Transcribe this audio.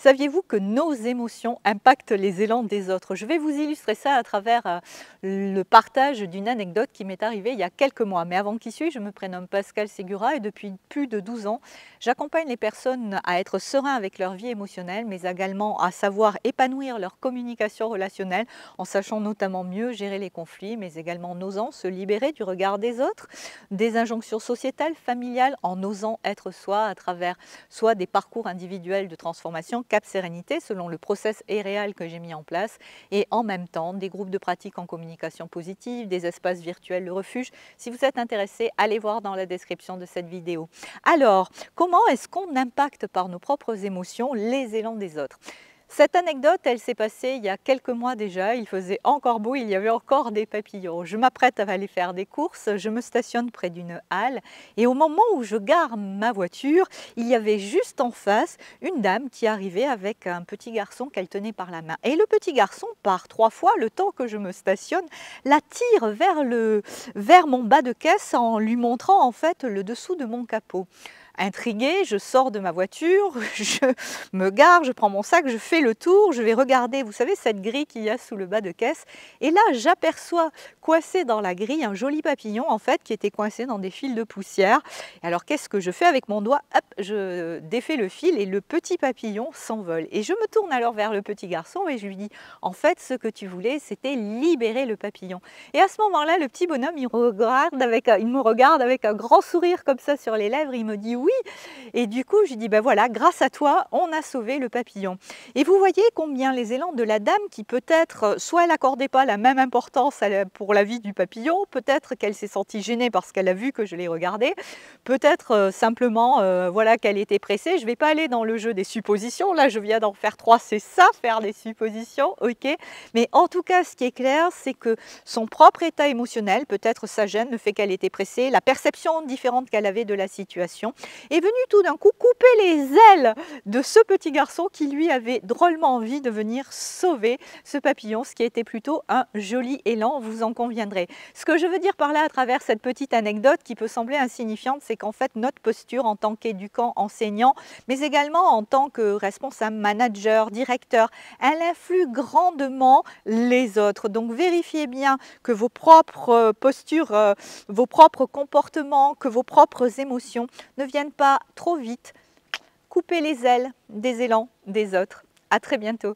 Saviez-vous que nos émotions impactent les élans des autres? Je vais vous illustrer ça à travers le partage d'une anecdote qui m'est arrivée il y a quelques mois. Mais avant qui suis, je me prénomme Pascal Ségura et depuis plus de 12 ans, j'accompagne les personnes à être sereins avec leur vie émotionnelle, mais également à savoir épanouir leur communication relationnelle en sachant notamment mieux gérer les conflits, mais également en osant se libérer du regard des autres, des injonctions sociétales, familiales, en osant être soi à travers soit des parcours individuels de transformation, Cap Sérénité, selon le process réel que j'ai mis en place, et en même temps des groupes de pratique en communication positive, des espaces virtuels, le refuge. Si vous êtes intéressé, allez voir dans la description de cette vidéo. Alors, comment est-ce qu'on impacte par nos propres émotions les élans des autres? Cette anecdote, elle s'est passée il y a quelques mois déjà, il faisait encore beau, il y avait encore des papillons. Je m'apprête à aller faire des courses, je me stationne près d'une halle et au moment où je gare ma voiture, il y avait juste en face une dame qui arrivait avec un petit garçon qu'elle tenait par la main. Et le petit garçon, par 3 fois, le temps que je me stationne, la tire vers mon bas de caisse en lui montrant en fait le dessous de mon capot. Intriguée, je sors de ma voiture, je me gare, je prends mon sac, je fais le tour, je vais regarder, vous savez, cette grille qu'il y a sous le bas de caisse. Et là, j'aperçois coincé dans la grille un joli papillon, en fait, qui était coincé dans des fils de poussière. Et alors, qu'est-ce que je fais avec mon doigt? Hop, je défais le fil et le petit papillon s'envole. Et je me tourne alors vers le petit garçon et je lui dis, en fait, ce que tu voulais, c'était libérer le papillon. Et à ce moment-là, le petit bonhomme, il me regarde avec un grand sourire comme ça sur les lèvres. Il me dit oui. Et du coup, je lui dis, ben voilà, grâce à toi, on a sauvé le papillon. Et vous voyez combien les élans de la dame, qui peut-être, soit elle n'accordait pas la même importance pour la vie du papillon, peut-être qu'elle s'est sentie gênée parce qu'elle a vu que je l'ai regardé, peut-être simplement voilà, qu'elle était pressée. Je ne vais pas aller dans le jeu des suppositions, là je viens d'en faire 3, c'est ça, faire des suppositions, ok. Mais en tout cas, ce qui est clair, c'est que son propre état émotionnel, peut-être sa gêne, le fait qu'elle était pressée, la perception différente qu'elle avait de la situation, est venu tout d'un coup couper les ailes de ce petit garçon qui lui avait drôlement envie de venir sauver ce papillon, ce qui était plutôt un joli élan, vous en conviendrez. Ce que je veux dire par là à travers cette petite anecdote qui peut sembler insignifiante, c'est qu'en fait notre posture en tant qu'éducant, enseignant, mais également en tant que responsable, manager, directeur, elle influe grandement les autres. Donc vérifiez bien que vos propres postures, vos propres comportements, que vos propres émotions ne viennent pas trop vite couper les ailes des élans des autres. À très bientôt.